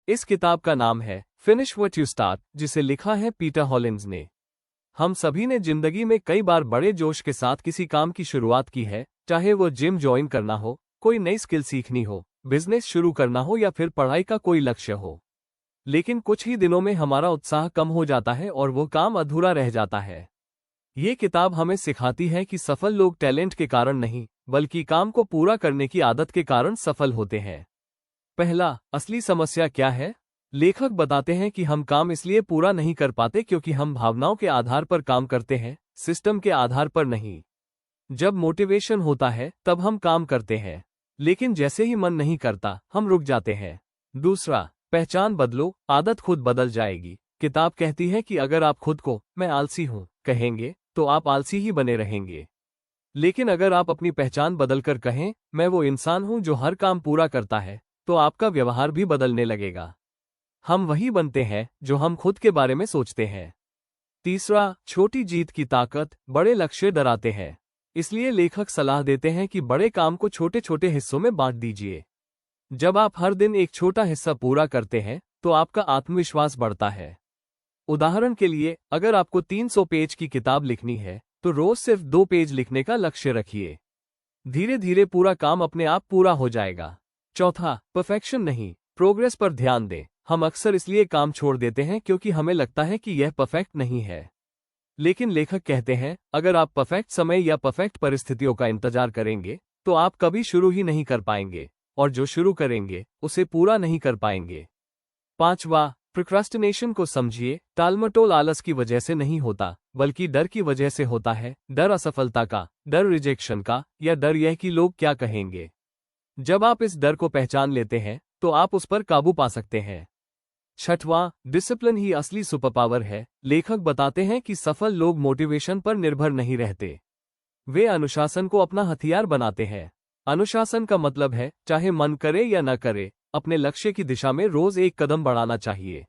इस किताब का नाम है फिनिश व्हाट यू स्टार्ट, जिसे लिखा है पीटर हॉलिन्स ने। हम सभी ने जिंदगी में कई बार बड़े जोश के साथ किसी काम की शुरुआत की है, चाहे वो जिम ज्वाइन करना हो, कोई नई स्किल सीखनी हो, बिजनेस शुरू करना हो या फिर पढ़ाई का कोई लक्ष्य हो। लेकिन कुछ ही दिनों में हमारा उत्साह कम हो जाता है और वो काम अधूरा रह जाता है। ये किताब हमें सिखाती है कि सफल लोग टैलेंट के कारण नहीं, बल्कि काम को पूरा करने की आदत के कारण सफल होते हैं। पहला, असली समस्या क्या है? लेखक बताते हैं कि हम काम इसलिए पूरा नहीं कर पाते क्योंकि हम भावनाओं के आधार पर काम करते हैं, सिस्टम के आधार पर नहीं। जब मोटिवेशन होता है तब हम काम करते हैं, लेकिन जैसे ही मन नहीं करता हम रुक जाते हैं। दूसरा, पहचान बदलो, आदत खुद बदल जाएगी। किताब कहती है कि अगर आप खुद को मैं आलसी हूं कहेंगे तो आप आलसी ही बने रहेंगे। लेकिन अगर आप अपनी पहचान बदलकर कहें मैं वो इंसान हूं जो हर काम पूरा करता है, तो आपका व्यवहार भी बदलने लगेगा। हम वही बनते हैं जो हम खुद के बारे में सोचते हैं। तीसरा, छोटी जीत की ताकत, बड़े लक्ष्य डराते हैं। इसलिए लेखक सलाह देते हैं कि बड़े काम को छोटे छोटे हिस्सों में बांट दीजिए। जब आप हर दिन एक छोटा हिस्सा पूरा करते हैं तो आपका आत्मविश्वास बढ़ता है। उदाहरण के लिए, अगर आपको 300 पेज की किताब लिखनी है तो रोज सिर्फ 2 पेज लिखने का लक्ष्य रखिए। धीरे धीरे पूरा काम अपने आप पूरा हो जाएगा। चौथा, परफेक्शन नहीं, प्रोग्रेस पर ध्यान दें। हम अक्सर इसलिए काम छोड़ देते हैं क्योंकि हमें लगता है कि यह परफेक्ट नहीं है। लेकिन लेखक कहते हैं अगर आप परफेक्ट समय या परफेक्ट परिस्थितियों का इंतजार करेंगे तो आप कभी शुरू ही नहीं कर पाएंगे, और जो शुरू करेंगे उसे पूरा नहीं कर पाएंगे। पांचवा, प्रोक्रास्टिनेशन को समझिए। टालमटोल आलस की वजह से नहीं होता, बल्कि डर की वजह से होता है। डर असफलता का, डर रिजेक्शन का, या डर यह कि लोग क्या कहेंगे। जब आप इस डर को पहचान लेते हैं तो आप उस पर काबू पा सकते हैं। छठवां, डिसिप्लिन ही असली सुपर पावर है। लेखक बताते हैं कि सफल लोग मोटिवेशन पर निर्भर नहीं रहते, वे अनुशासन को अपना हथियार बनाते हैं। अनुशासन का मतलब है चाहे मन करे या न करे, अपने लक्ष्य की दिशा में रोज एक कदम बढ़ाना चाहिए।